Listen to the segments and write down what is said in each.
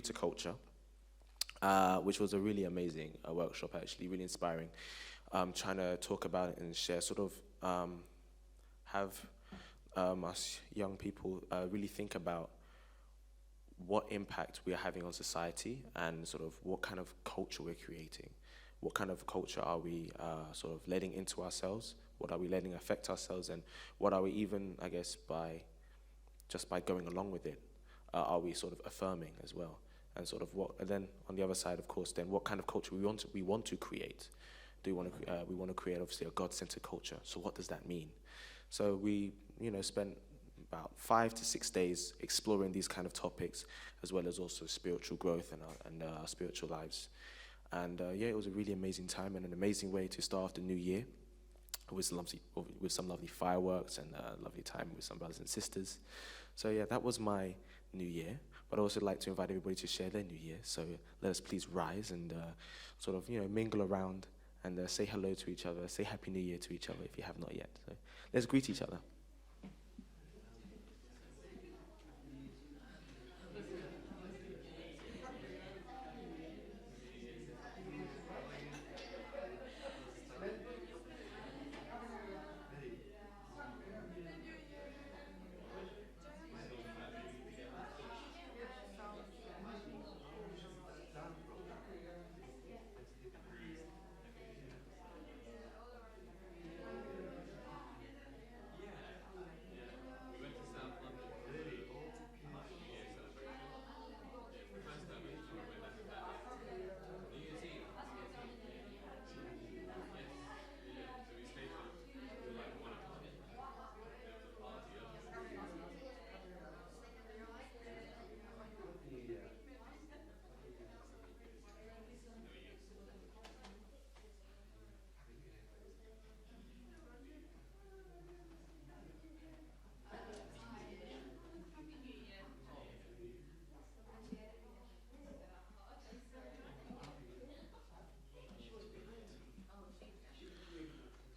to Culture, which was a really amazing workshop, actually, really inspiring. Trying to talk about it and share, sort of have us young people really think about what impact we are having on society and sort of what kind of culture we're creating. What kind of culture are we sort of letting into ourselves? What are we letting affect ourselves? And what are we even, I guess, just by going along with it, are we sort of affirming as well? And sort of and then on the other side, of course, then what kind of culture we want to create? We want to create, obviously, a God-centered culture. So what does that mean? So we, spent about 5 to 6 days exploring these kind of topics, as well as also spiritual growth and our spiritual lives. And it was a really amazing time and an amazing way to start off the new year with some lovely fireworks and a lovely time with some brothers and sisters. So that was my new year. But I'd also like to invite everybody to share their new year. So let us please rise and sort of, mingle around and say hello to each other, say Happy New Year to each other if you have not yet. So let's greet each other.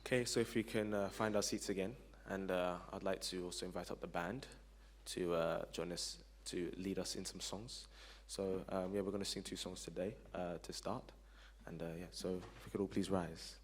Okay, so if we can find our seats again, and I'd like to also invite up the band to join us, to lead us in some songs. So we're going to sing 2 songs today to start, and so if we could all please rise.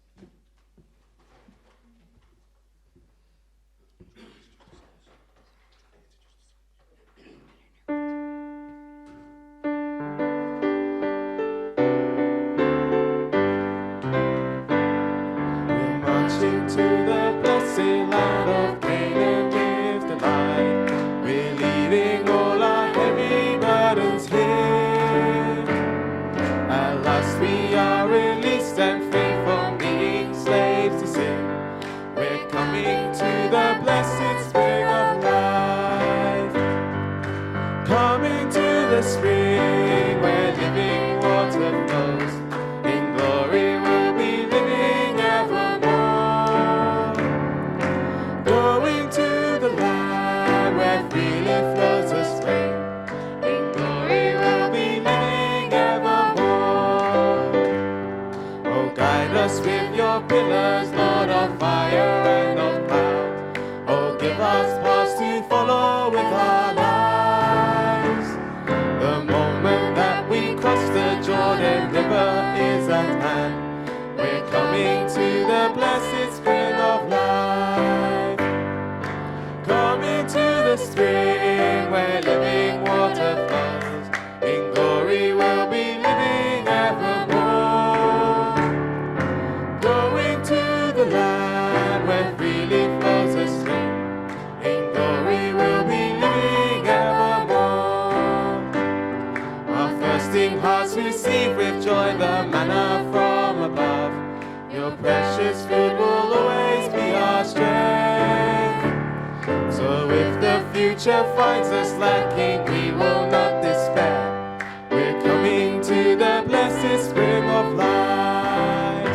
Finds us lacking, we will not despair. We're coming to the blessed spring of life.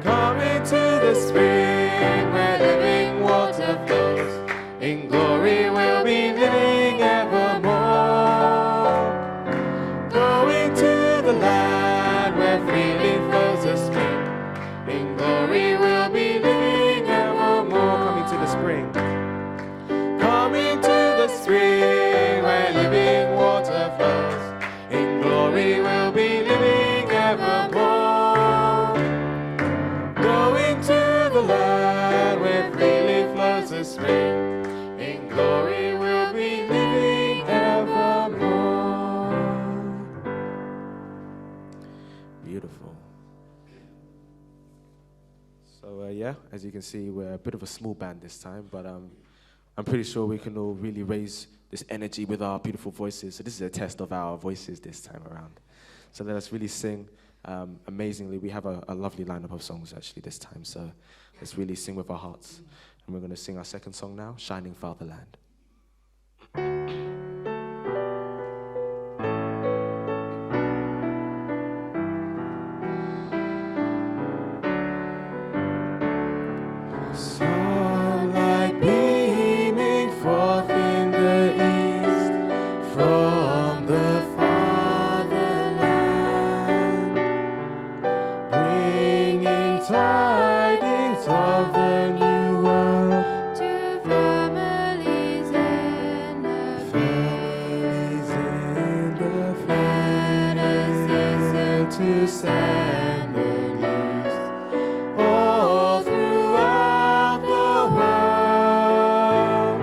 Coming to the spring where living water flows. In glory we'll be living evermore. Going to the land where freely flows the spring. In glory we'll be living evermore. Coming to the spring. Spring where living Beautiful. So yeah, as you can see, we're a bit of a small band this time, but I'm pretty sure we can all really raise this energy with our beautiful voices. So this is a test of our voices this time around. So let us really sing amazingly. We have a lovely lineup of songs actually this time, so let's really sing with our hearts. And we're going to sing our second song now, Shining Fatherland. Sunlight beaming forth in the east from the fatherland, bringing tidings of the new world to families in the families in the field. To send the news all throughout the world.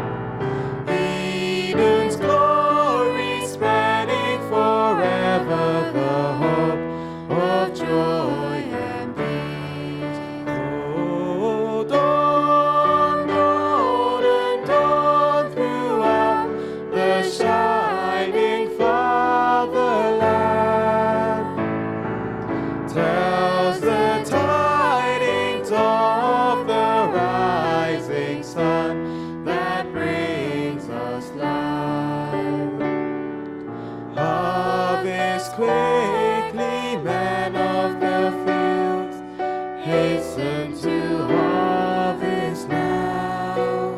Eden's glory spreading forever, the hope of joy and peace. Oh, dawn, golden dawn throughout the shining fatherland, tells the tidings of the rising sun that brings us life. Harvest quickly, men of the fields, hasten to harvest now.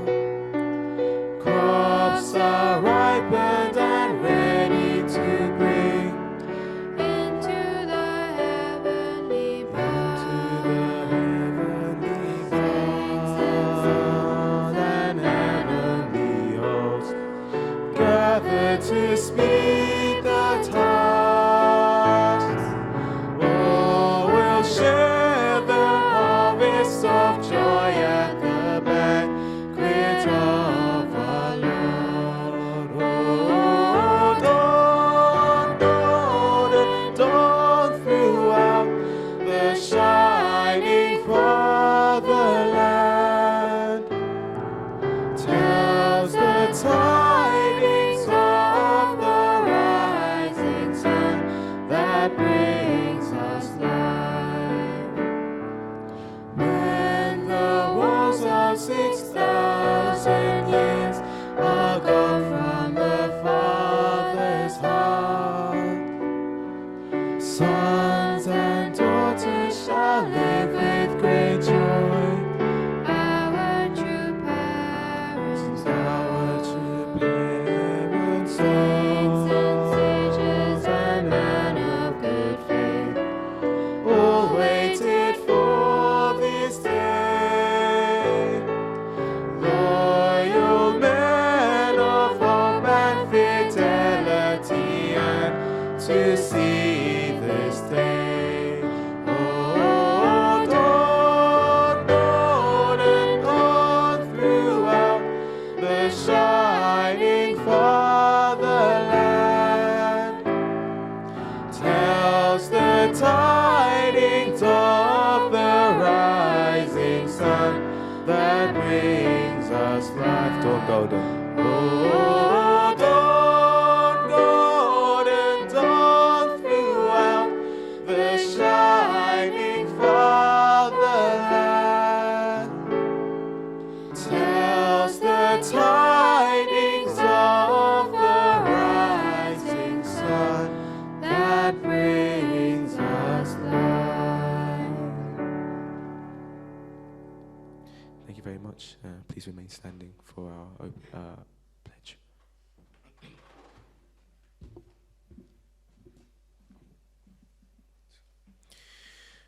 Crops are ripened and ready to bring into the heavenly and heavenly hosts gather to speed the task. Oh, we'll share the harvest of joy at the banquet of our Lord. Oh, dawn, golden dawn throughout the shining fatherland, tells the tidings of the rising sun that brings us life. When the walls of 6,000 years are gone from the Father's heart, sons and daughters shall live with great joy. our true parents, Our true parents, saints and sages and men of good faith, all waited for this day. Loyal men of hope and fidelity, and to see this day. Oh, dawn, golden dawn throughout the shining fatherland, tells the tidings of the rising sun that brings us life. Dawn golden. Oh, dawn golden dawn throughout the shining fatherland, tells the tidings of the rising sun that brings us life. Thank you very much. Please remain standing for our pledge.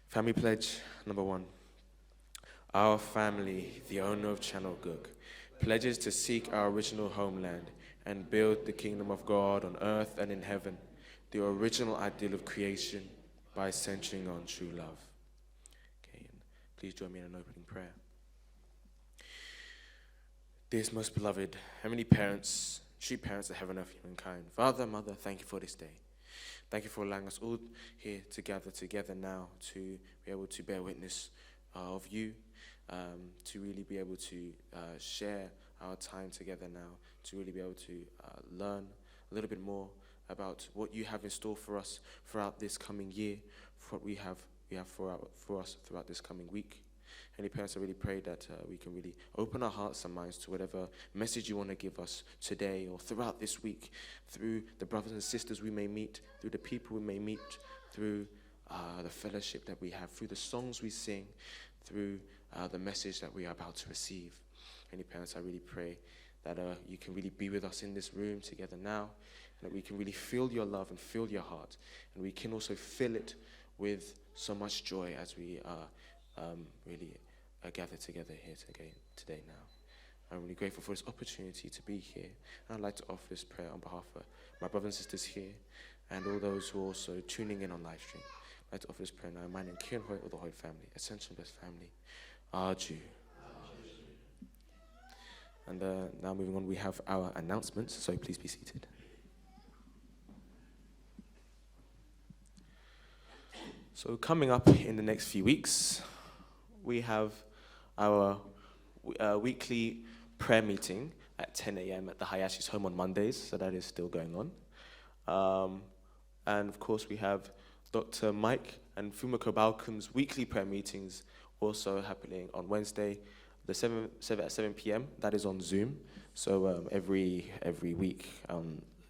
Family pledge number 1. Our family, the owner of Channel Gook, pledges to seek our original homeland and build the kingdom of God on earth and in heaven, the original ideal of creation, by centering on true love. Okay, and please join me in an opening prayer. Dearest most beloved, Heavenly parents, true parents of heaven and of humankind, Father, Mother, thank you for this day. Thank you for allowing us all here to gather together now to be able to bear witness of you, to really be able to share our time together now, to really be able to learn a little bit more about what you have in store for us throughout this coming year, for what we have for us throughout this coming week. Any parents, I really pray that we can really open our hearts and minds to whatever message you want to give us today or throughout this week, through the brothers and sisters we may meet, through the people we may meet, through the fellowship that we have, through the songs we sing, through the message that we are about to receive. Any parents, I really pray that you can really be with us in this room together now, and that we can really feel your love and feel your heart, and we can also fill it with so much joy as we really gather together here today now. I'm really grateful for this opportunity to be here. And I'd like to offer this prayer on behalf of my brothers and sisters here and all those who are also tuning in on live stream. I'd like to offer this prayer now in my name, Kieran Hoyt of the Hoyt family, Ascension Blessed family, Arju. And now moving on, we have our announcements, so please be seated. So coming up in the next few weeks, we have our weekly prayer meeting at 10 a.m. at the Hayashi's home on Mondays, so that is still going on. And of course, we have Dr. Mike and Fumiko Balkun's weekly prayer meetings also happening on Wednesday, at 7 p.m. That is on Zoom. So every week,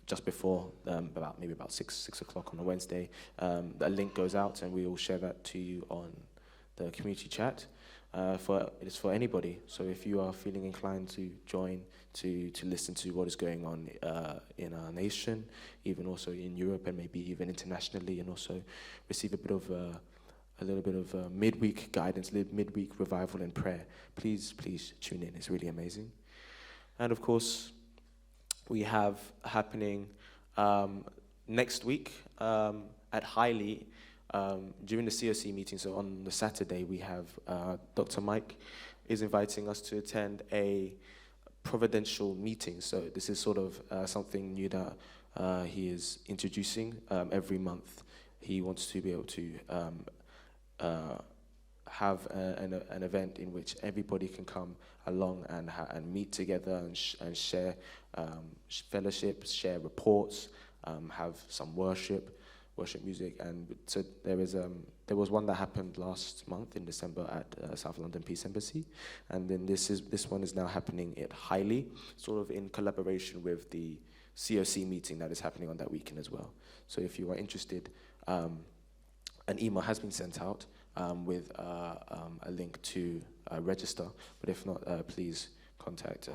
just before about 6 o'clock on a Wednesday, a link goes out, and we will share that to you on the community chat. It is for anybody. So if you are feeling inclined to join, to listen to what is going on in our nation, even also in Europe and maybe even internationally, and also receive a little bit of midweek guidance, midweek revival and prayer, please tune in. It's really amazing. And of course, we have happening next week at Highly, during the COC meeting. So on the Saturday, we have Dr. Mike is inviting us to attend a providential meeting. So this is sort of something new that he is introducing every month. He wants to be able to have an event in which everybody can come along and meet together and share fellowship, share reports, have some worship music. And so there was one that happened last month in December at South London Peace Embassy, and then this one is now happening at Highly, sort of in collaboration with the COC meeting that is happening on that weekend as well. So if you are interested, an email has been sent out with a link to register, but if not, please contact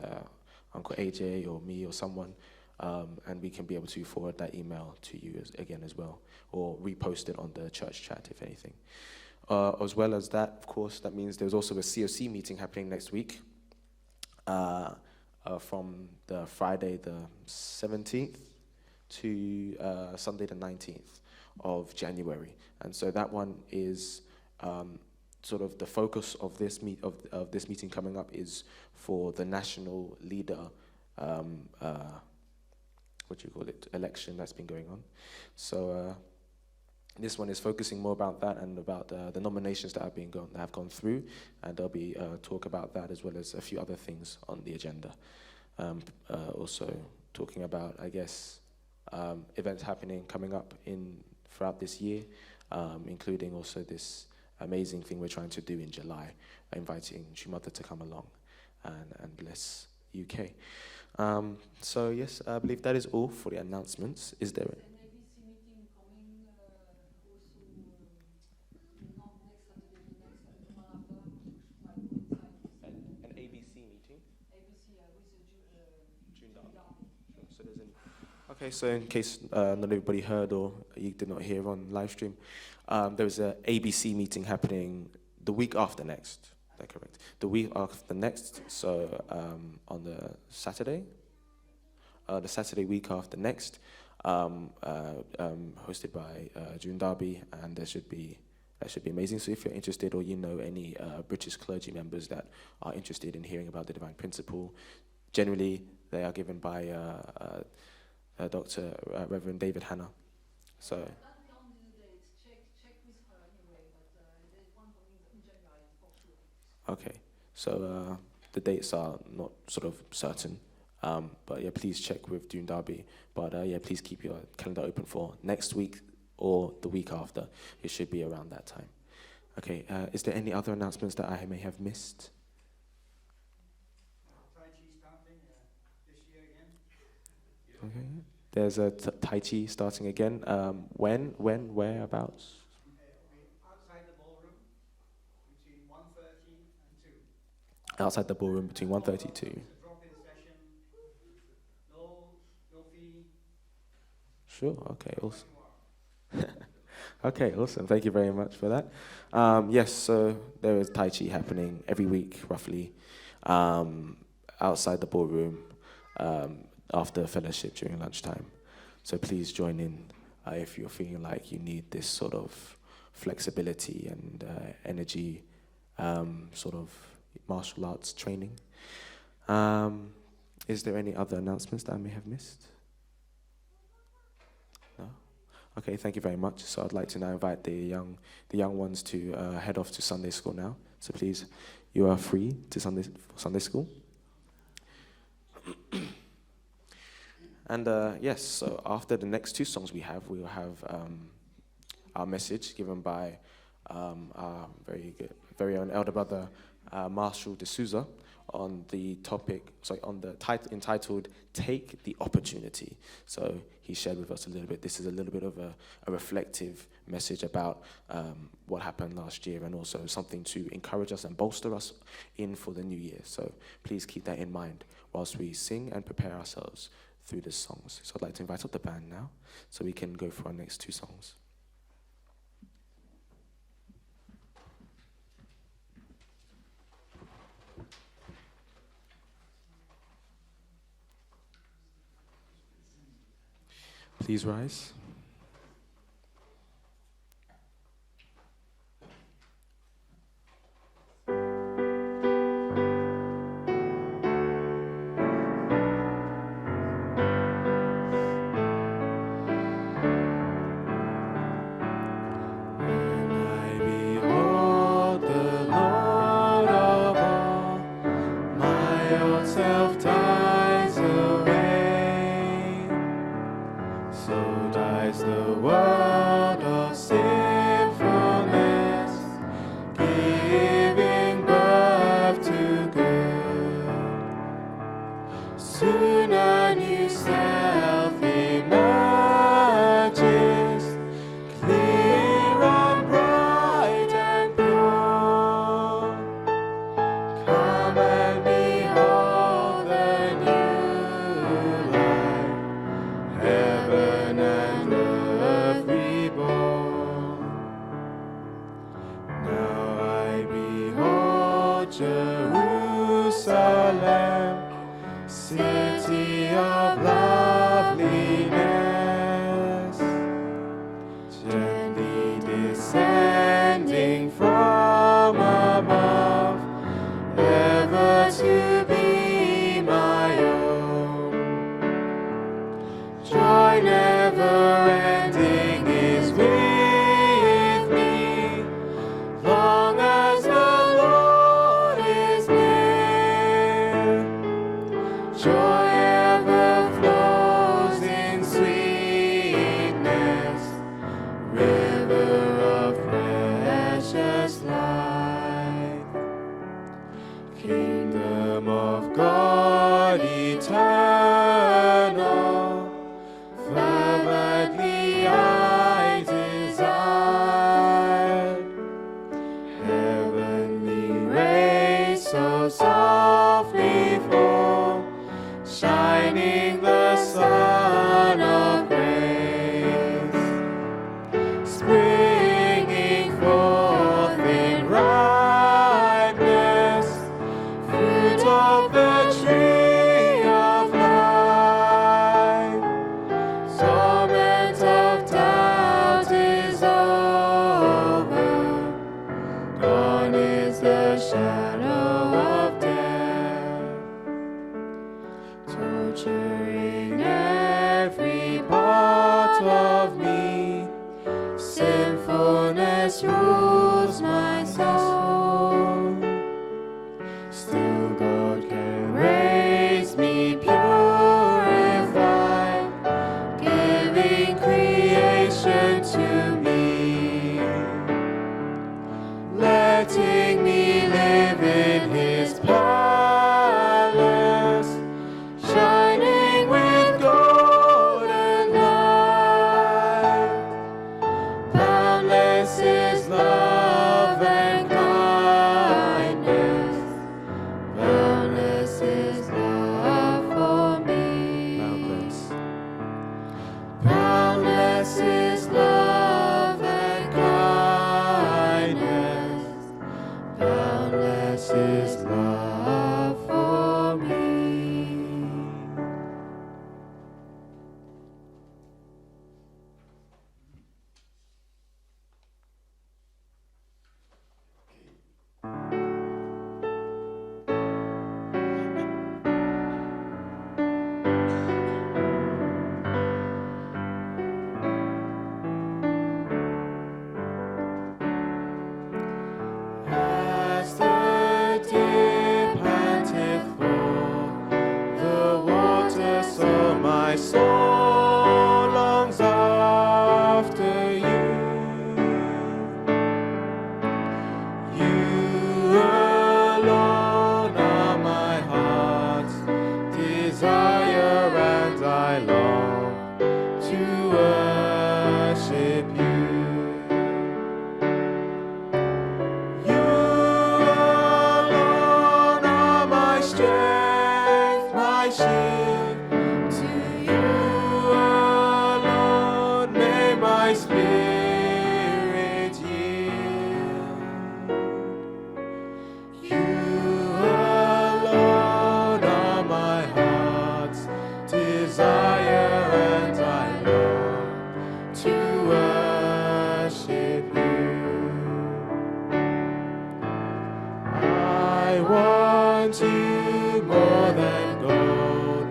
Uncle AJ or me or someone, and we can be able to forward that email to you again as well, or repost it on the church chat if anything. As well as that, of course, that means there's also a COC meeting happening next week, from the Friday the 17th to Sunday the 19th of January. And so that one is sort of the focus of this this meeting coming up is for the national leader election that's been going on. So this one is focusing more about that and about the nominations that have gone through, and there'll be talk about that as well as a few other things on the agenda. Also talking about, I guess, events coming up throughout this year, including also this amazing thing we're trying to do in July, inviting Shumata to come along and bless UK. So yes, I believe that is all for the announcements. Is there? An ABC meeting. June Sure. So there's okay. So in case not everybody heard or you did not hear on live stream, there was an ABC meeting happening the week after next. Is that correct? The week after next. So on the Saturday week after next, hosted by June Darby, and that should be amazing. So if you're interested, or you know any British clergy members that are interested in hearing about the divine principle, generally they are given by Dr. Reverend David Hanna. So, okay. So the dates are not sort of certain. But yeah, please check with Dune Derby. But yeah, please keep your calendar open for next week or the week after. It should be around that time. Okay. Is there any other announcements that I may have missed? Okay. There's a Tai Chi starting again. When, whereabouts? Outside the ballroom between 1:30 to 2. Sure. Okay. Awesome. Okay. Awesome. Thank you very much for that. Yes. So there is Tai Chi happening every week, roughly, outside the ballroom, after fellowship during lunchtime. So please join in if you're feeling like you need this sort of flexibility and energy, sort of martial arts training. Is there any other announcements that I may have missed? No? Okay, thank you very much. So I'd like to now invite the young ones to head off to Sunday school now. So please, you are free to Sunday school. And yes, so after the next two songs we will have our message given by our very own elder brother, Marshall D'Souza, on the topic, on the title entitled "Take the Opportunity." So he shared with us a little bit. This is a little bit of a reflective message about what happened last year, and also something to encourage us and bolster us in for the new year. So please keep that in mind whilst we sing and prepare ourselves through the songs. So I'd like to invite up the band now so we can go for our next two songs. Please rise. Joy Jesus rules my soul. Still God can raise me purified, giving creation to me, letting me live in His palace, shining with golden light. Boundless is love and kindness, boundless is Love for me. Boundless. boundless is love and kindness, boundless is love for me. As the deer panteth for the water, so my soul longs after you. You alone are my heart's desire, and I long to worship you. You alone are my strength, my shield. To you alone may my spirit yield. You alone are my heart's desire, and I long to worship you. I want you more than gold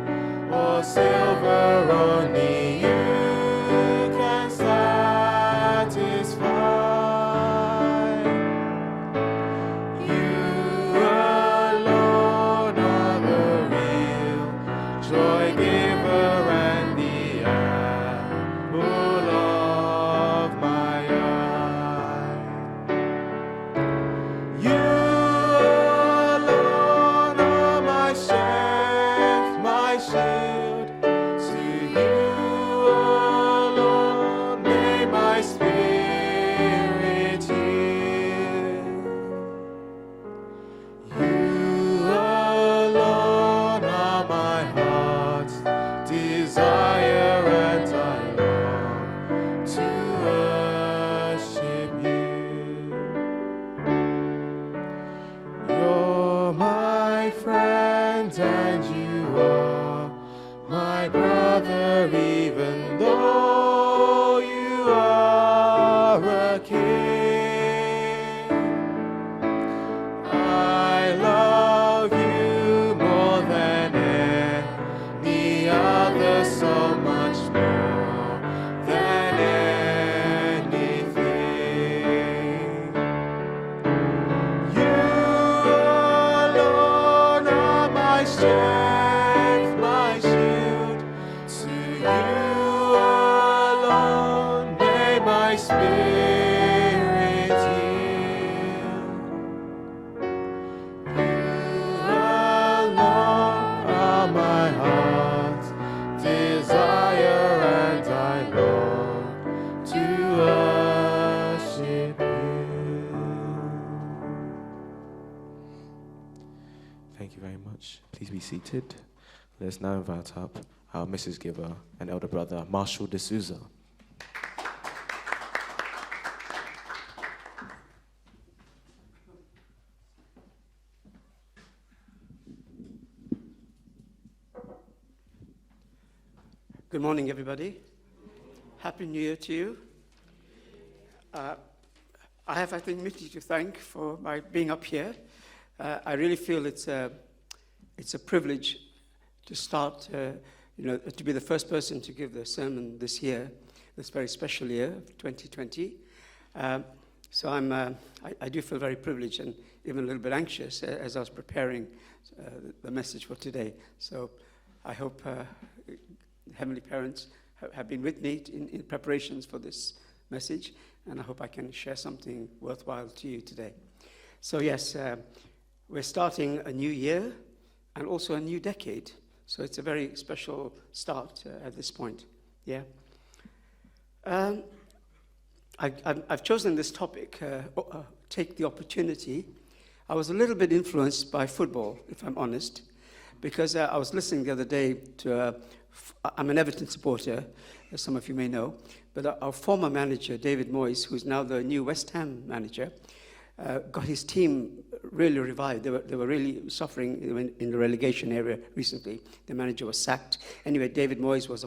or silver, only you can satisfy. You alone are the real joy giver and the apple of my eye. You alone are my strength, my shield. To you alone may my spirit yield. You alone are my heart's desire, and I long to worship you. You're my friend and you are my brother, even though you are a king. I love you more than any other, so much more than anything. You alone are my strength, my shield. To you alone may my spirit yield. You alone are my heart's desire, and I long to worship you. Thank you very much. Please be seated. Let's now invite up our Mrs. Giver and elder brother, Marshall D'Souza. Good morning, everybody. Happy New Year to you. I have, I think, Mickey to thank for my being up here. I really feel it's a privilege to start, to be the first person to give the sermon this year, this very special year of 2020. So I do feel very privileged and even a little bit anxious as I was preparing the message for today. So I hope Heavenly Parents have been with me in preparations for this message, and I hope I can share something worthwhile to you today. So yes, we're starting a new year and also a new decade. So it's a very special start at this point. Yeah. I've chosen this topic, take the opportunity. I was a little bit influenced by football, if I'm honest, because I was listening the other day to, I'm an Everton supporter, as some of you may know, but our former manager, David Moyes, who's now the new West Ham manager, got his team really revived. They were really suffering in the relegation area recently. The manager was sacked. Anyway, David Moyes was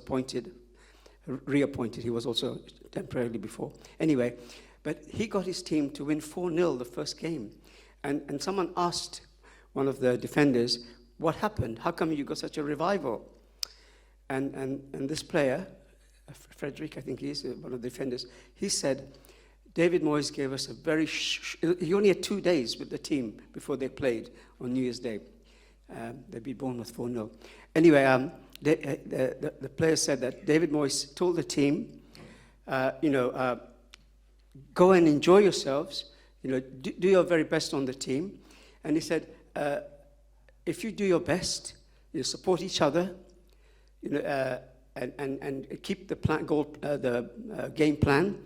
reappointed. He was also temporarily before. Anyway, but he got his team to win 4-0 the first game. And someone asked one of the defenders, what happened? How come you got such a revival? And this player, Frederick, I think he is one of the defenders, he said, David Moyes gave us a very, he only had 2 days with the team before they played on New Year's Day. They beat Bournemouth 4-0. Anyway, the player said that David Moyes told the team, go and enjoy yourselves, do your very best on the team. And he said, if you do your best, support each other, and keep the game plan,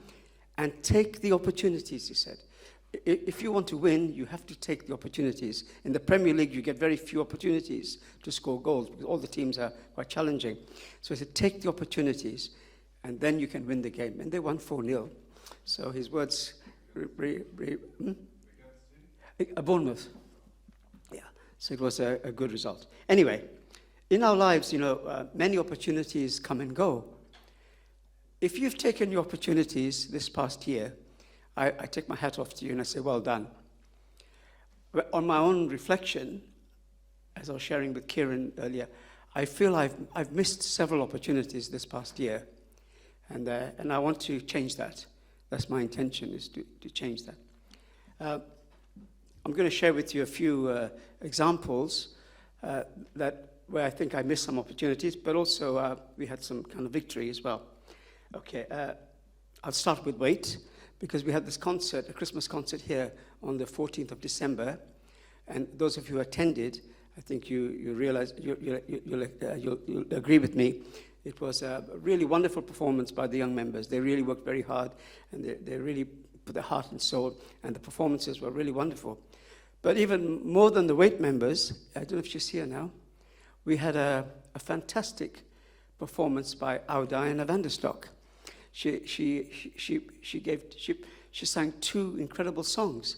and take the opportunities, he said. If you want to win, you have to take the opportunities. In the Premier League, you get very few opportunities to score goals because all the teams are quite challenging. So he said, take the opportunities, and then you can win the game. And they won 4-0. So his words, Bournemouth. Yeah, so it was a good result. Anyway, in our lives, many opportunities come and go. If you've taken your opportunities this past year, I take my hat off to you and I say, well done. But on my own reflection, as I was sharing with Kieran earlier, I feel I've missed several opportunities this past year. And I want to change that. That's my intention, is to change that. I'm going to share with you a few examples where I think I missed some opportunities, but also we had some kind of victory as well. Okay, I'll start with weight, because we had this concert, a Christmas concert here on the 14th of December, and those of you who attended, I think you realize, you'll agree with me, it was a really wonderful performance by the young members. They really worked very hard, and they really put their heart and soul, and the performances were really wonderful. But even more than the weight members, I don't know if she's here now, we had a fantastic performance by our Diana Vanderstock. She sang 2 incredible songs.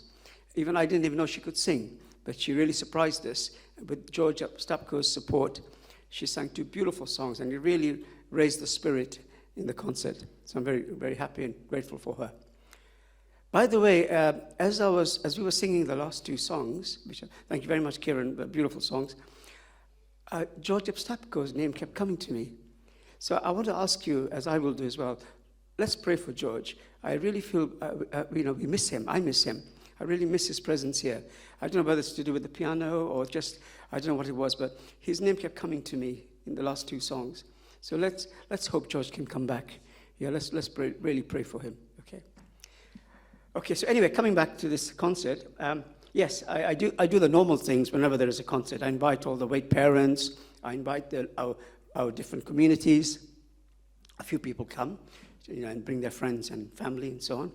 Even I didn't even know she could sing, but she really surprised us. With George Stapko's support, she sang 2 beautiful songs, and it really raised the spirit in the concert. So I'm very, very happy and grateful for her. By the way, as we were singing the last 2 songs, which thank you very much, Kieran, beautiful songs, George Stapko's name kept coming to me. So I want to ask you, as I will do as well, let's pray for George. I really feel, we miss him. I miss him. I really miss his presence here. I don't know whether it's to do with the piano or just, I don't know what it was, but his name kept coming to me in the last 2 songs. So let's hope George can come back. Yeah, let's really pray for him. Okay. So anyway, coming back to this concert, yes, I do the normal things whenever there is a concert. I invite all the weight parents. I invite our different communities. A few people come, and bring their friends and family and so on.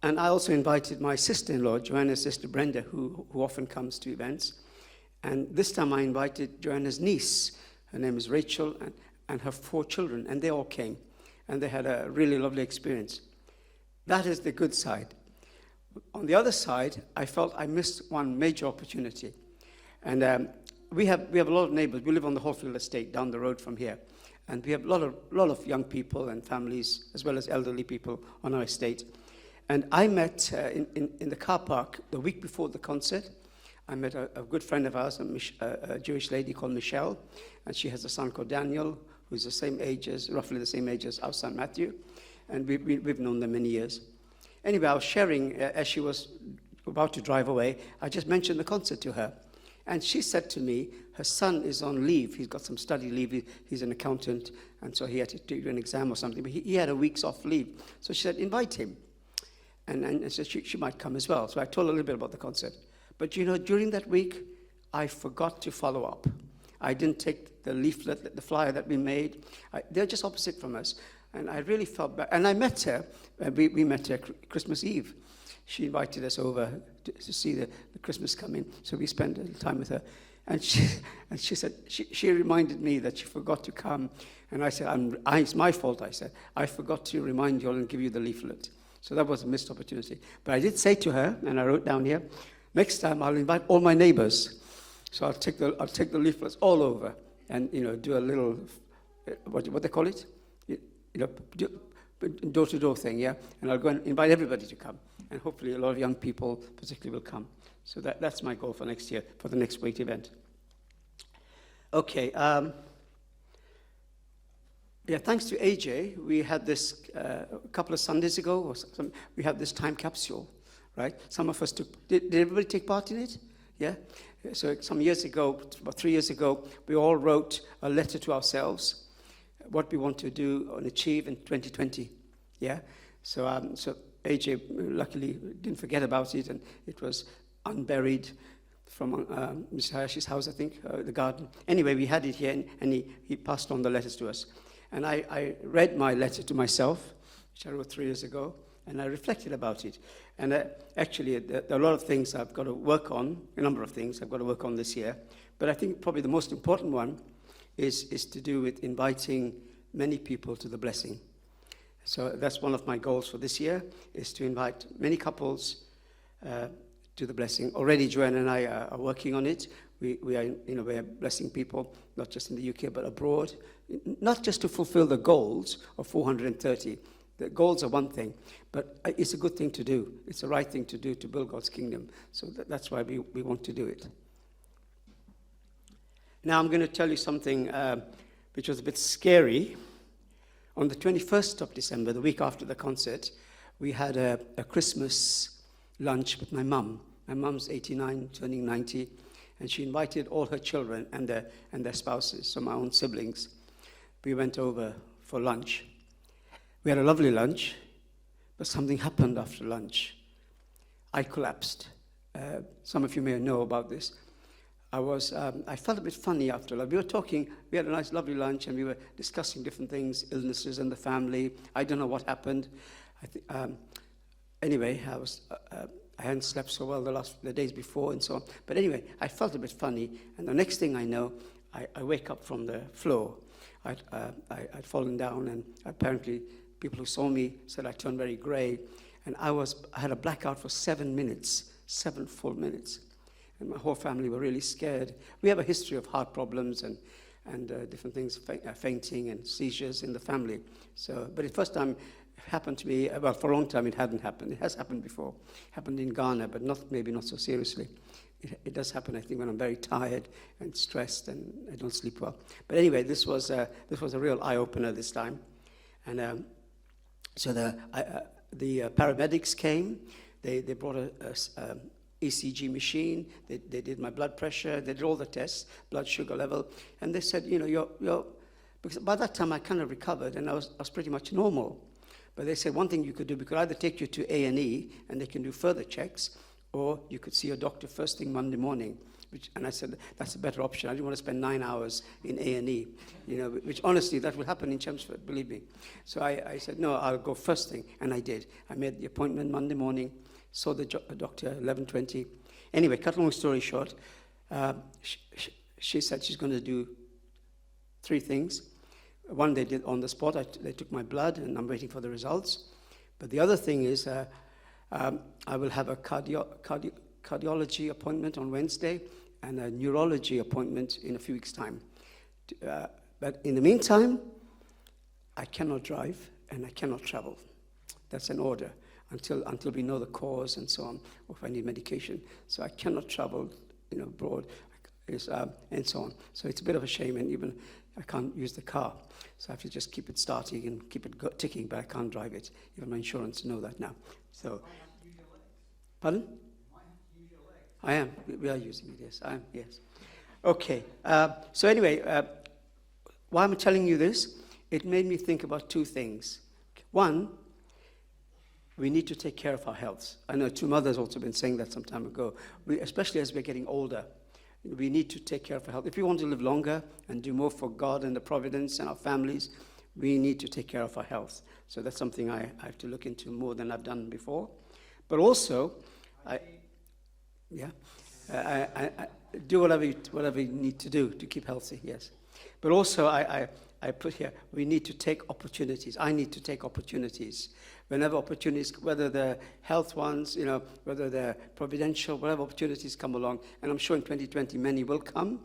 And I also invited my sister-in-law, Joanna's sister Brenda, who often comes to events. And this time I invited Joanna's niece. Her name is Rachel, and her 4 children, and they all came. And they had a really lovely experience. That is the good side. On the other side, I felt I missed one major opportunity. And we have a lot of neighbors. We live on the Hallfield estate down the road from here. And we have a lot of young people and families, as well as elderly people on our estate. And I met in the car park the week before the concert. I met a good friend of ours, a Jewish lady called Michelle, and she has a son called Daniel, who's roughly the same age as our son Matthew. And we've known them many years. Anyway, I was sharing, as she was about to drive away, I just mentioned the concert to her. And she said to me, her son is on leave. He's got some study leave. He's an accountant, and so he had to do an exam or something. But he had a week's off leave. So she said, invite him. And so she might come as well. So I told her a little bit about the concert. But, you know, during that week, I forgot to follow up. I didn't take the leaflet, the flyer that we made. They're just opposite from us. And I really felt bad. And I met her. We met her Christmas Eve. She invited us over to see the Christmas come in. So we spent a little time with her. And she said, she reminded me that she forgot to come. And I said, it's my fault, I said. I forgot to remind you all and give you the leaflet. So that was a missed opportunity. But I did say to her, and I wrote down here, next time I'll invite all my neighbors. So I'll take the leaflets all over and, you know, do a little, what they call it? You know, door-to-door thing, yeah? And I'll go and invite everybody to come. And hopefully a lot of young people particularly will come. So that's my goal for next year, for the next Wait event. Okay. Yeah, thanks to AJ, we had this a couple of Sundays ago, we had this time capsule, right? Some of us did everybody take part in it? Yeah? So some years ago, about 3 years ago, we all wrote a letter to ourselves, what we want to do and achieve in 2020, yeah? So AJ luckily didn't forget about it, and it was unburied from Mr. Hayash's house, I think, the garden. Anyway, we had it here, and he passed on the letters to us. And I read my letter to myself, which I wrote 3 years ago, and I reflected about it. And actually, there are a lot of things I've got to work on, a number of things I've got to work on this year. But I think probably the most important one is to do with inviting many people to the blessing. So that's one of my goals for this year, is to invite many couples to the blessing. Already, Joanne and I are working on it. We are, you know, we're blessing people, not just in the UK, but abroad. Not just to fulfill the goals of 430. The goals are one thing, but it's a good thing to do. It's the right thing to do to build God's kingdom. So that's why we want to do it. Now I'm going to tell you something which was a bit scary. On the 21st of December, the week after the concert, we had a Christmas lunch with my mum. My mum's 89, turning 90, and she invited all her children and their spouses, so my own siblings. We went over for lunch. We had a lovely lunch, but something happened after lunch. I collapsed. Some of you may know about this. I felt a bit funny after lunch. We were talking, we had a nice, lovely lunch, and we were discussing different things, illnesses in the family. I don't know what happened. Anyway, I hadn't slept so well the days before and so on. But anyway, I felt a bit funny, and the next thing I know, I wake up from the floor. I'd fallen down, and apparently people who saw me said I turned very grey, and I had a blackout for 7 minutes, 7 full minutes. And my whole family were really scared. We have a history of heart problems and different things, fainting and seizures in the family. So, but the first time it happened to me, well, for a long time it hadn't happened. It has happened before. It happened in Ghana, but maybe not so seriously. It does happen, I think, when I'm very tired and stressed and I don't sleep well. But anyway, this was a real eye-opener this time. And so the paramedics came. They brought a ECG machine. They did my blood pressure. They did all the tests, blood sugar level. And they said, you know, you're because by that time I kind of recovered and I was pretty much normal. But they said one thing you could do, we could either take you to A&E and they can do further checks, or you could see your doctor first thing Monday morning. And I said, that's a better option. I didn't want to spend 9 hours in A&E, you know, which honestly, that will happen in Chelmsford, believe me. So I said, no, I'll go first thing. And I did. I made the appointment Monday morning, saw the doctor 11:20. Anyway, cut long story short, she said she's going to do 3 things. One they did on the spot. They took my blood, and I'm waiting for the results. But the other thing is I will have a cardiology appointment on Wednesday and a neurology appointment in a few weeks' time. But in the meantime, I cannot drive and I cannot travel. That's an order until we know the cause and so on, or if I need medication. So I cannot travel, you know, abroad, and so on. So it's a bit of a shame, and even I can't use the car. So I have to just keep it starting and keep it ticking, but I can't drive it. Even my insurance know that now. So, pardon? I am. We are using it, yes. I am, yes. Okay. So anyway, why I'm telling you this, it made me think about two things. One, we need to take care of our health. I know two mothers also been saying that some time ago. Especially as we're getting older, we need to take care of our health. If we want to live longer and do more for God and the providence and our families, we need to take care of our health. So that's something I have to look into more than I've done before. But also, I do whatever you need to do to keep healthy, yes. But also, I put here, we need to take opportunities. I need to take opportunities. Whenever opportunities, whether they're health ones, whether they're providential, whatever opportunities come along, and I'm sure in 2020 many will come,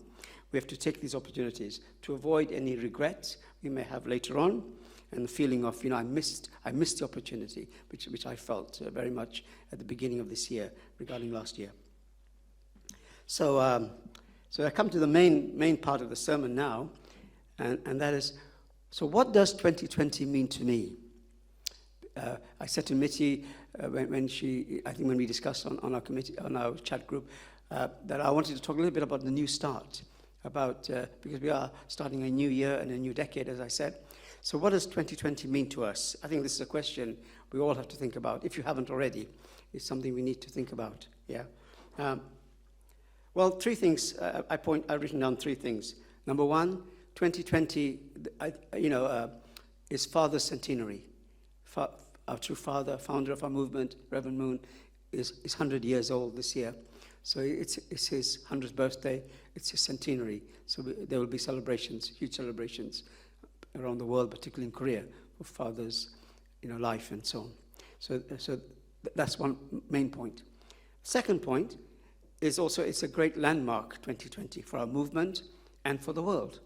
we have to take these opportunities to avoid any regrets we may have later on, and the feeling of, I missed the opportunity, which I felt very much at the beginning of this year regarding last year. So I come to the main part of the sermon now, and that is, so what does 2020 mean to me? I said to Mitty when we discussed on our committee, on our chat group, that I wanted to talk a little bit about the new start, because we are starting a new year and a new decade, as I said. So what does 2020 mean to us? I think this is a question we all have to think about. If you haven't already, it's something we need to think about. Yeah. Well, three things. I've written down three things. Number one, 2020, is Father's centenary. Our true father, founder of our movement, Reverend Moon, is 100 years old this year. So it's his 100th birthday. It's his centenary. So there will be celebrations, huge celebrations around the world, particularly in Korea, for father's, life and so on. So that's one main point. Second point is also it's a great landmark, 2020, for our movement and for the world.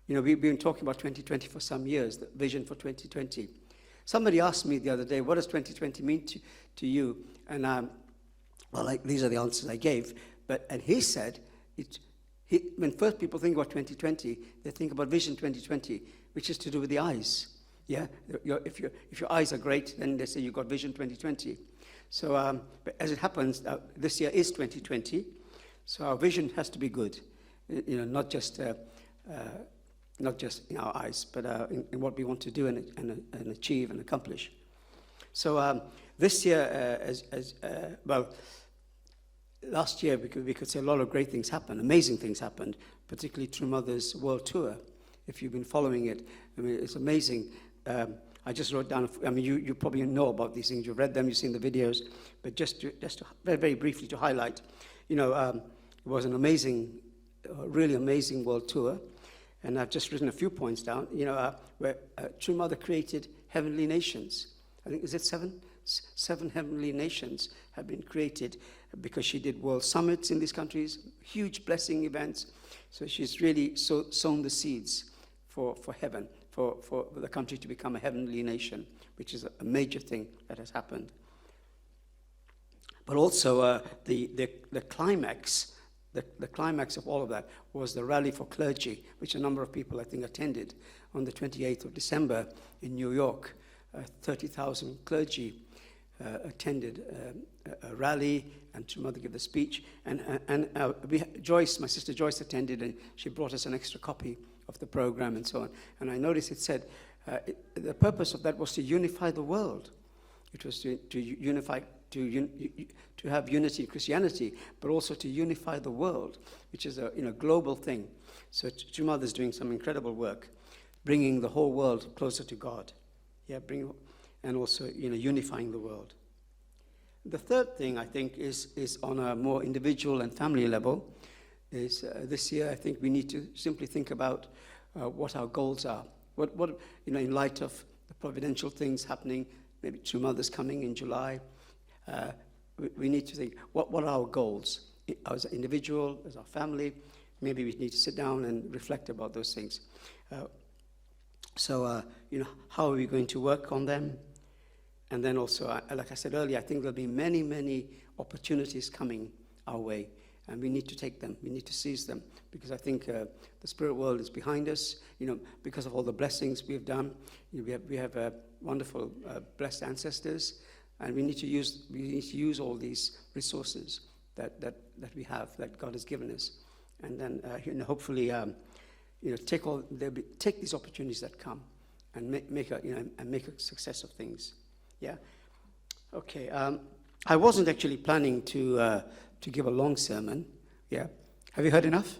We've been talking about 2020 for some years, the vision for 2020. Somebody asked me the other day, what does 2020 mean to you? And these are the answers I gave. And he said, when first people think about 2020, they think about Vision 2020, which is to do with the eyes. Yeah, if your eyes are great, then they say you've got Vision 2020. So, but as it happens, this year is 2020, so our vision has to be good. Not just in our eyes, but in what we want to do and achieve and accomplish. So this year, last year we could say a lot of great things happened, amazing things happened, particularly True Mother's World Tour. If you've been following it, it's amazing. I just wrote down, you probably know about these things, you've read them, you've seen the videos, but just to very, very briefly to highlight, it was an amazing, really amazing world tour. And I've just written a few points down, where True Mother created heavenly nations. I think, is it seven? Seven heavenly nations have been created because she did world summits in these countries, huge blessing events. So she's really sown the seeds for heaven, for the country to become a heavenly nation, which is a major thing that has happened. But also the climax. The climax of all of that was the rally for clergy, which a number of people, I think, attended on the 28th of December in New York. 30,000 clergy attended a rally, and True Mother gave the speech. And Joyce, my sister Joyce, attended, and she brought us an extra copy of the program and so on. And I noticed it said the purpose of that was to unify the world. It was to unify, to have unity in Christianity, but also to unify the world, which is a global thing. So True Mother is doing some incredible work, bringing the whole world closer to God. Yeah, and also unifying the world. The third thing I think is on a more individual and family level. Is this year I think we need to simply think about what our goals are. What in light of the providential things happening. Maybe True Mother's coming in July. We need to think, what are our goals? As an individual, as our family, maybe we need to sit down and reflect about those things. So, how are we going to work on them? And then also, like I said earlier, I think there'll be many, many opportunities coming our way. And we need to take them. We need to seize them, because I think the spirit world is behind us. Because of all the blessings we've done, we have wonderful, blessed ancestors, and we need to use all these resources that we have, that God has given us, and then hopefully take these opportunities that come and make a success of things. Yeah. Okay. I wasn't actually planning to give a long sermon. Yeah. Have you heard enough?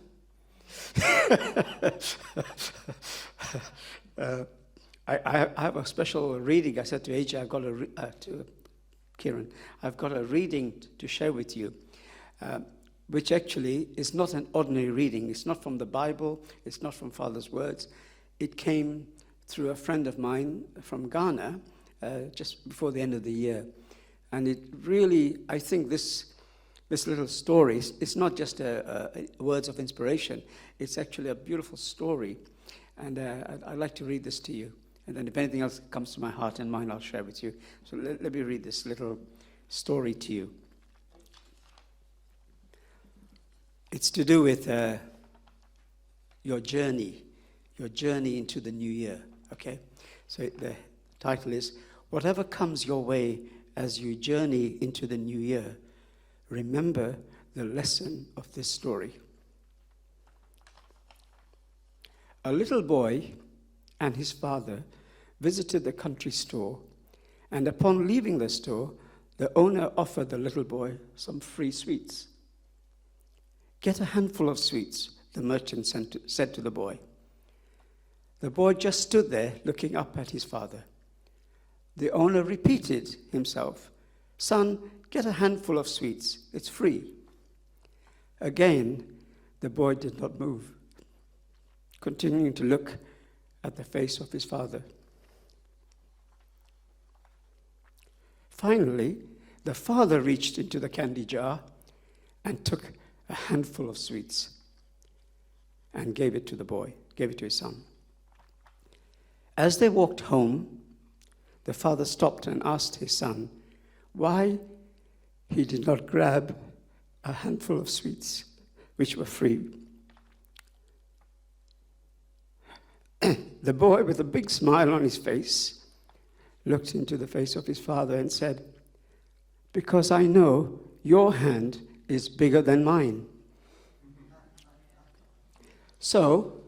I have a special reading. I said to AJ, to Kieran, I've got a reading to share with you, which actually is not an ordinary reading. It's not from the Bible. It's not from Father's words. It came through a friend of mine from Ghana just before the end of the year. And it really, I think this little story, it's not just words of inspiration. It's actually a beautiful story. And I'd like to read this to you. And then if anything else comes to my heart and mind, I'll share with you. So let me read this little story to you. It's to do with your journey into the new year, okay? So the title is, Whatever Comes Your Way as You Journey into the New Year, Remember the Lesson of This Story. A little boy and his father visited the country store, and upon leaving the store, the owner offered the little boy some free sweets. "Get a handful of sweets," the merchant said to the boy. The boy just stood there looking up at his father. The owner repeated himself, "Son, get a handful of sweets. It's free." Again, the boy did not move, continuing to look at the face of his father. Finally, the father reached into the candy jar and took a handful of sweets and gave it to the boy, gave it to his son. As they walked home, the father stopped and asked his son why he did not grab a handful of sweets, which were free. The boy, with a big smile on his face, looked into the face of his father and said, "Because I know your hand is bigger than mine." So,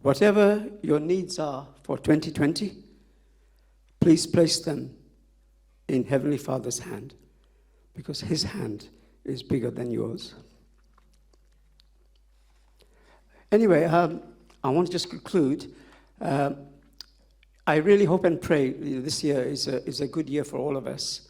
whatever your needs are for 2020, please place them in Heavenly Father's hand, because His hand is bigger than yours. Anyway, I want to just conclude. I really hope and pray this year is a good year for all of us.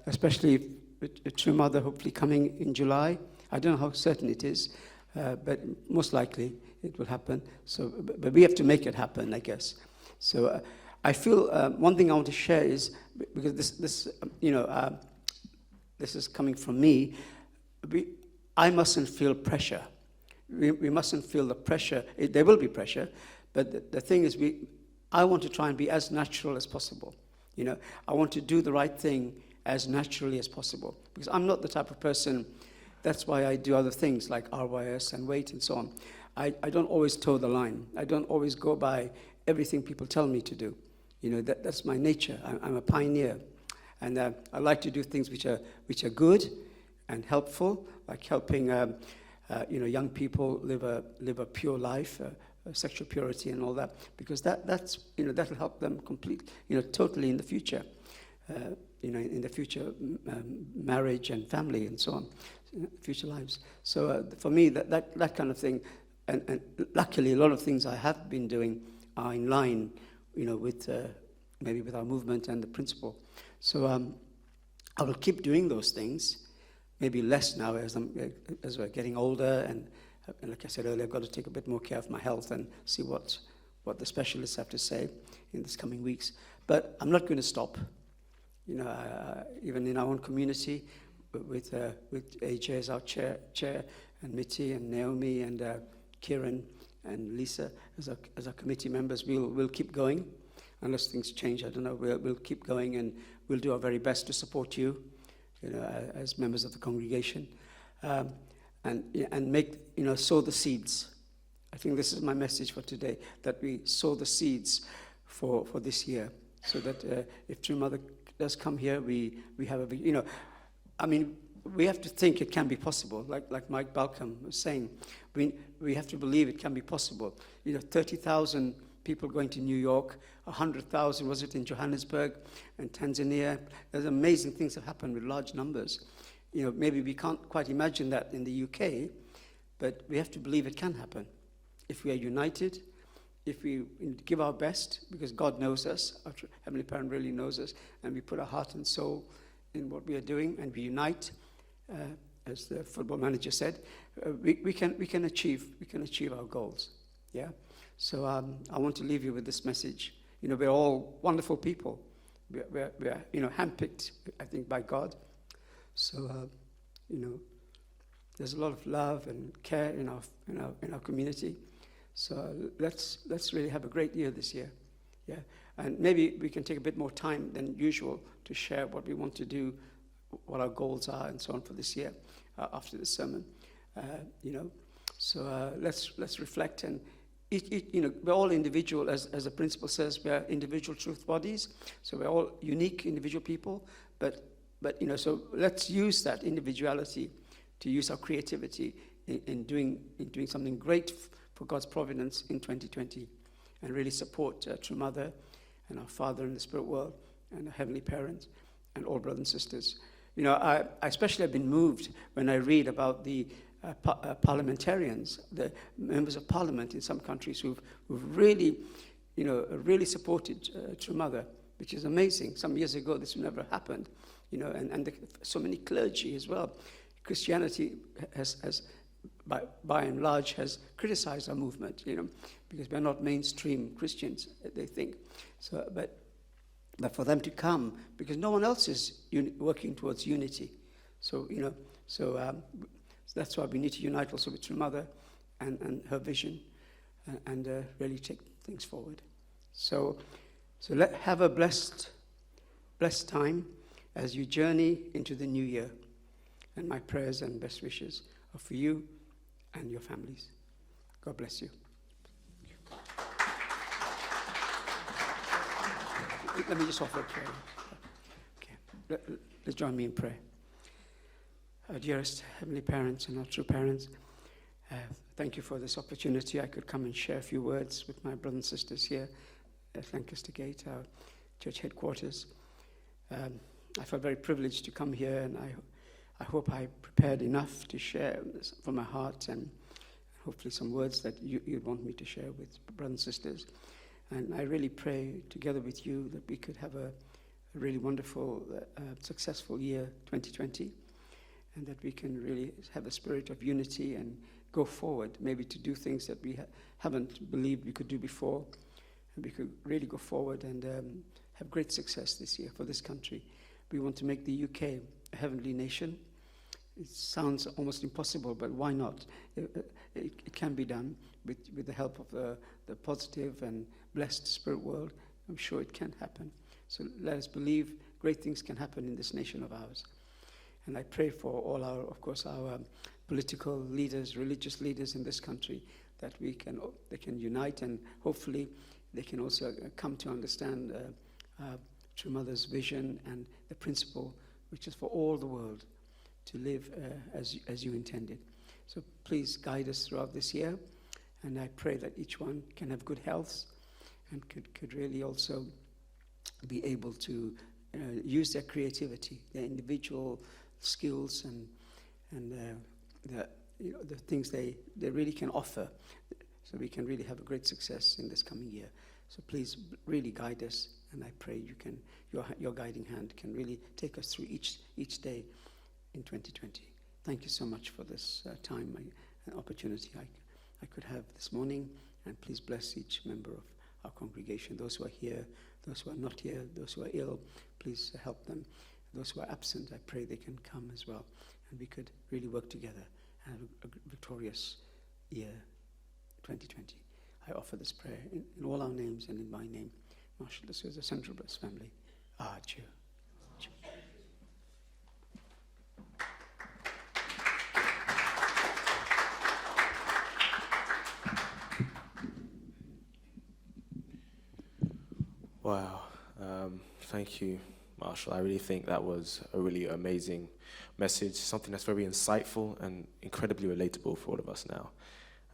Especially with True Mother hopefully coming in July. I don't know how certain it is, but most likely it will happen. So, but we have to make it happen, I guess. So I feel one thing I want to share is, because this is coming from me. I mustn't feel pressure. We mustn't feel the pressure. There will be pressure, but the thing is, I want to try and be as natural as possible. I want to do the right thing as naturally as possible, because I'm not the type of person. That's why I do other things like RYS and weight and so on. I don't always toe the line. I don't always go by everything people tell me to do. That's my nature. I'm a pioneer, and I like to do things which are good and helpful, like helping young people live a pure life, sexual purity and all that, because that'll help them totally in the future, in the future marriage and family and so on, future lives. So for me, that kind of thing, and luckily a lot of things I have been doing are in line, with maybe with our movement and the principle. So I will keep doing those things. Maybe less now as we're getting older, and like I said earlier, I've got to take a bit more care of my health and see what the specialists have to say in these coming weeks. But I'm not going to stop. Even in our own community, with AJ as our chair, and Mitty and Naomi and Kieran and Lisa as our committee members, we'll keep going unless things change. I don't know. We'll keep going, and we'll do our very best to support you. As members of the congregation. and make, sow the seeds. I think this is my message for today, that we sow the seeds for this year, so that if True Mother does come here, we have we have to think it can be possible, like Mike Balcom was saying. We have to believe it can be possible. 30,000 people going to New York, 100,000, was it in Johannesburg and Tanzania? There's amazing things that happen with large numbers. Maybe we can't quite imagine that in the UK, but we have to believe it can happen. If we are united, if we give our best, because God knows us, our Heavenly Parent really knows us, and we put our heart and soul in what we are doing, and we unite, as the football manager said, we can achieve our goals. Yeah. So I want to leave you with this message. We're all wonderful people. We're handpicked, I think, by God. So there's a lot of love and care in our community. So let's really have a great year this year. Yeah. And maybe we can take a bit more time than usual to share what we want to do, what our goals are, and so on for this year after the sermon. So let's reflect, and we're all individual, as the principle says. We're individual truth bodies, so we're all unique individual people. But so let's use that individuality to use our creativity in doing something great for God's providence in 2020, and really support True Mother and our Father in the spirit world and our Heavenly Parent and all brothers and sisters. I especially have been moved when I read about the parliamentarians, the members of parliament in some countries who've really, really supported True Mother, which is amazing. Some years ago, this would never happened, and so many clergy as well. Christianity has by and large, has criticized our movement, because we're not mainstream Christians, they think. So, but for them to come, because no one else is working towards unity. So, that's why we need to unite also with True Mother and her vision, and really take things forward. So have a blessed time as you journey into the new year. And my prayers and best wishes are for you and your families. God bless you. Let me just offer a prayer. Okay. Let's join me in prayer. Our dearest Heavenly Parents and our true parents, thank you for this opportunity. I could come and share a few words with my brothers and sisters here at Lancaster Gate, our church headquarters. I felt very privileged to come here, and I hope I prepared enough to share from my heart, and hopefully some words that you'd want me to share with brothers and sisters. And I really pray together with you that we could have a really wonderful, successful year 2020, and that we can really have a spirit of unity and go forward, maybe to do things that we haven't believed we could do before. And we could really go forward and have great success this year for this country. We want to make the UK a heavenly nation. It sounds almost impossible, but why not? It can be done with the help of the positive and blessed spirit world. I'm sure it can happen. So let us believe great things can happen in this nation of ours. And I pray for all our political leaders, religious leaders in this country, that they can unite, and hopefully they can also come to understand True Mother's vision and the principle, which is for all the world to live as you intended. So please guide us throughout this year, and I pray that each one can have good health and could really also be able to use their creativity, their individual skills, and the things they really can offer, so we can really have a great success in this coming year. So please really guide us, and I pray your guiding hand can really take us through each day in 2020. Thank you so much for this time and opportunity I could have this morning, and please bless each member of our congregation, those who are here, those who are not here, those who are ill, please help them. Those who are absent, I pray they can come as well, and we could really work together and have a victorious year 2020. I offer this prayer in all our names and in my name. Marshall, this is a Central Blessed family. Dieu. Wow. Thank you, Marshall. I really think that was a really amazing message, something that's very insightful and incredibly relatable for all of us now.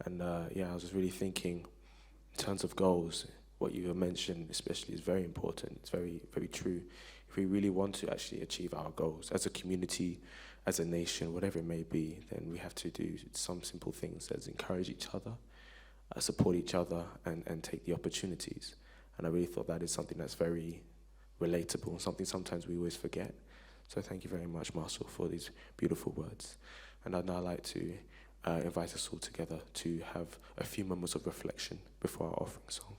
And yeah, I was just really thinking in terms of goals, what you have mentioned especially is very important. It's very, very true. If we really want to actually achieve our goals as a community, as a nation, whatever it may be, then we have to do some simple things as encourage each other, support each other, and take the opportunities. And I really thought that is something that's very relatable, something sometimes we always forget. So thank you very much, Marshall, for these beautiful words. And I'd now like to invite us all together to have a few moments of reflection before our offering song.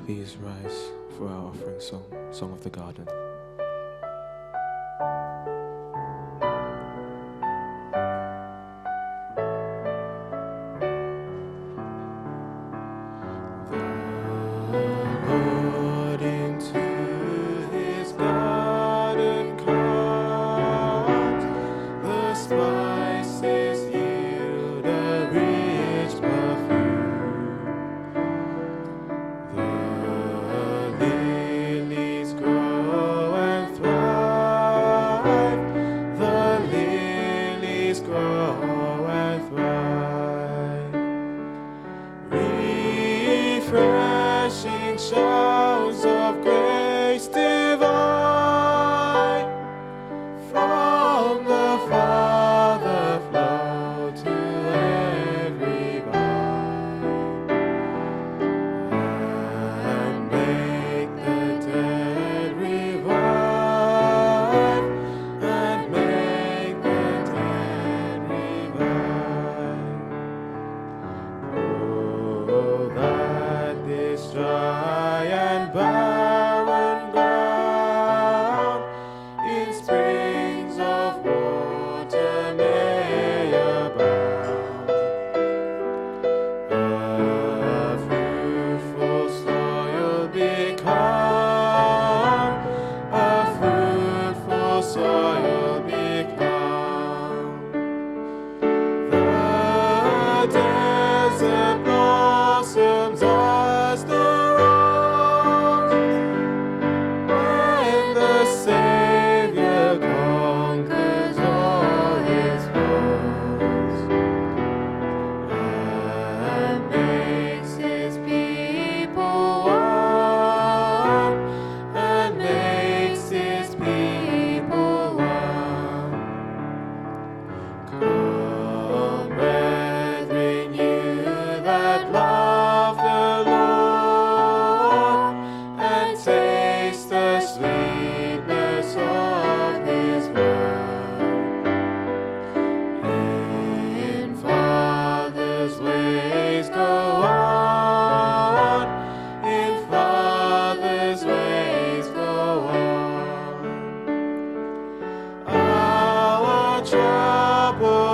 Please rise for our offering song, Song of the Garden. Lord into his garden comes, the spices yield a rich perfume. The lilies grow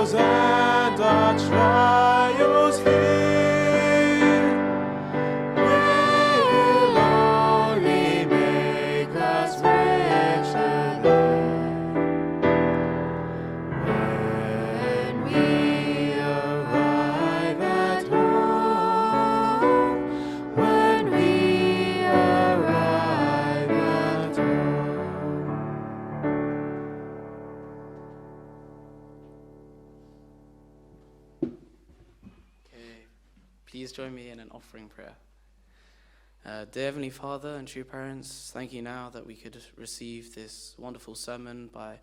sorrows and our trials here will only make us richer when we arrive at home. When we arrive at home. Okay, please join me in an offering prayer. Dear Heavenly Father and true parents, thank you now that we could receive this wonderful sermon by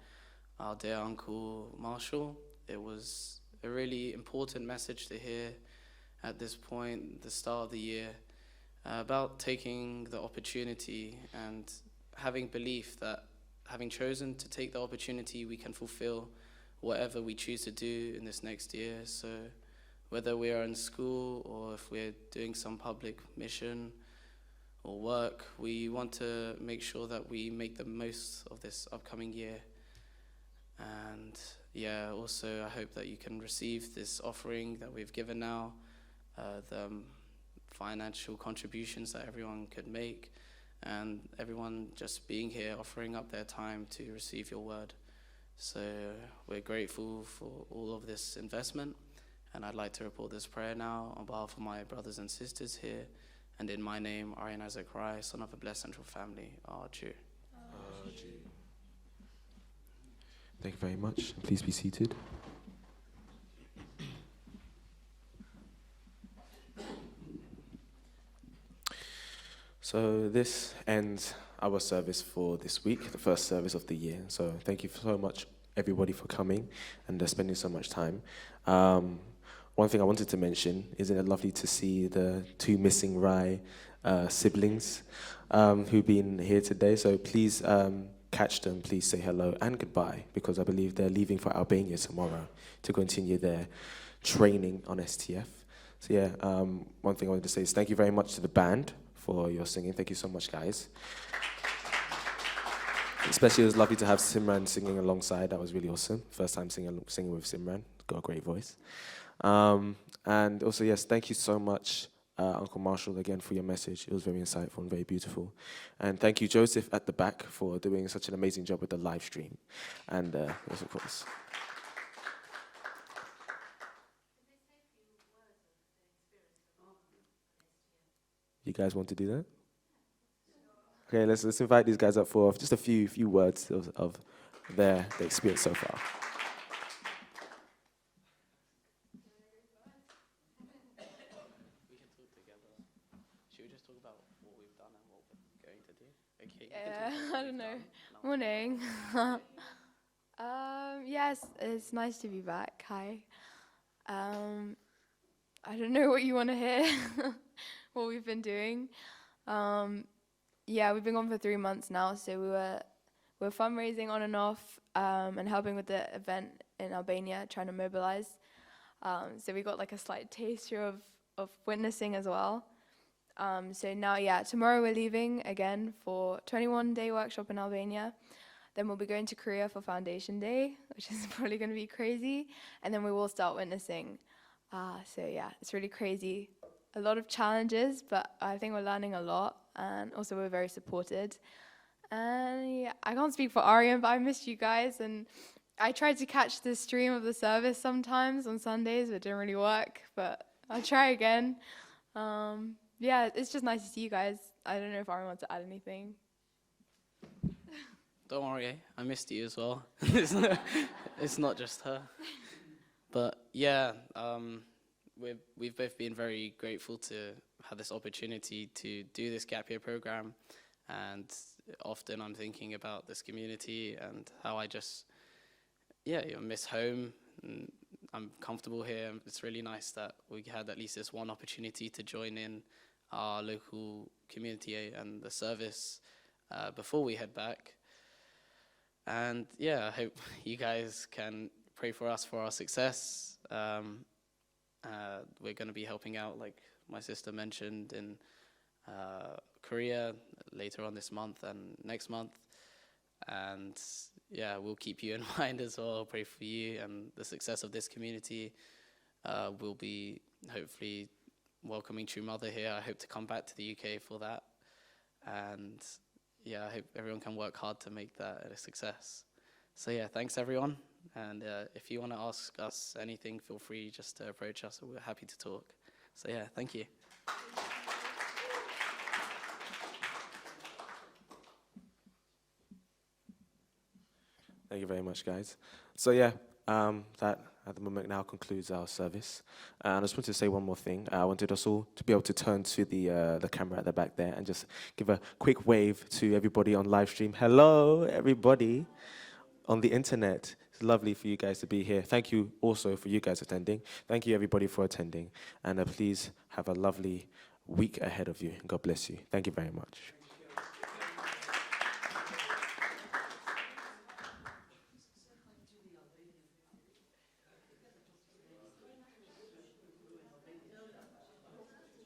our dear Uncle Marshall. It was a really important message to hear at this point, the start of the year, about taking the opportunity and having belief that having chosen to take the opportunity, we can fulfill whatever we choose to do in this next year. So whether we are in school or if we're doing some public mission or work, we want to make sure that we make the most of this upcoming year. And yeah, also I hope that you can receive this offering that we've given now, the financial contributions that everyone could make, and everyone just being here, offering up their time to receive your word. So we're grateful for all of this investment, and I'd like to report this prayer now on behalf of my brothers and sisters here, and in my name, Arian Azekrai, son of a blessed central family, our Jew. Thank you very much. Please be seated. So this ends our service for this week, the first service of the year. So thank you so much, everybody, for coming and spending so much time. One thing I wanted to mention, isn't it lovely to see the two missing Rai siblings who've been here today? So please catch them, please say hello and goodbye, because I believe they're leaving for Albania tomorrow to continue their training on STF. So yeah, one thing I wanted to say is thank you very much to the band for your singing. Thank you so much, guys. Especially it was lovely to have Simran singing alongside. That was really awesome. First time singing with Simran. Got a great voice. And also, yes, thank you so much, Uncle Marshall, again, for your message. It was very insightful and very beautiful. And thank you, Joseph, at the back, for doing such an amazing job with the live stream. And yes, of course. You guys want to do that? Okay, let's invite these guys up for just a few words of their experience so far. We can talk together. Should we just talk about what we've done and what we're going to do? Okay. Yeah, I don't know. Morning. Yes, it's nice to be back. Hi. I don't know what you want to hear, what we've been doing. Yeah, we've been gone for 3 months now, so we're fundraising on and off, and helping with the event in Albania, trying to mobilize. So we got like a slight taster of witnessing as well. So now, yeah, tomorrow we're leaving again for 21-day workshop in Albania. Then we'll be going to Korea for Foundation Day, which is probably going to be crazy. And then we will start witnessing. So yeah, it's really crazy. A lot of challenges, but I think we're learning a lot. And also we're very supported. And yeah, I can't speak for Arian, but I missed you guys. And I tried to catch the stream of the service sometimes on Sundays, but it didn't really work. But I'll try again. Yeah, it's just nice to see you guys. I don't know if Arian wants to add anything. Don't worry, I missed you as well. It's not just her. But yeah, we've both been very grateful to have this opportunity to do this gap year program. And often I'm thinking about this community and how I just, miss home. And I'm comfortable here. It's really nice that we had at least this one opportunity to join in our local community and the service before we head back. And yeah, I hope you guys can pray for us for our success. We're going to be helping out, like my sister mentioned, in Korea later on this month and next month. And yeah, we'll keep you in mind as well. Pray for you and the success of this community. We'll be hopefully welcoming True Mother here. I hope to come back to the UK for that. And yeah, I hope everyone can work hard to make that a success. So yeah, thanks everyone. And if you want to ask us anything, feel free just to approach us. We're happy to talk. So yeah, thank you. Thank you very much, guys. So yeah, that at the moment now concludes our service. And I just wanted to say one more thing. I wanted us all to be able to turn to the camera at the back there and just give a quick wave to everybody on live stream. Hello, everybody on the internet. It's lovely for you guys to be here. Thank you also for you guys attending. Thank you, everybody, for attending. And please have a lovely week ahead of you. God bless you. Thank you very much.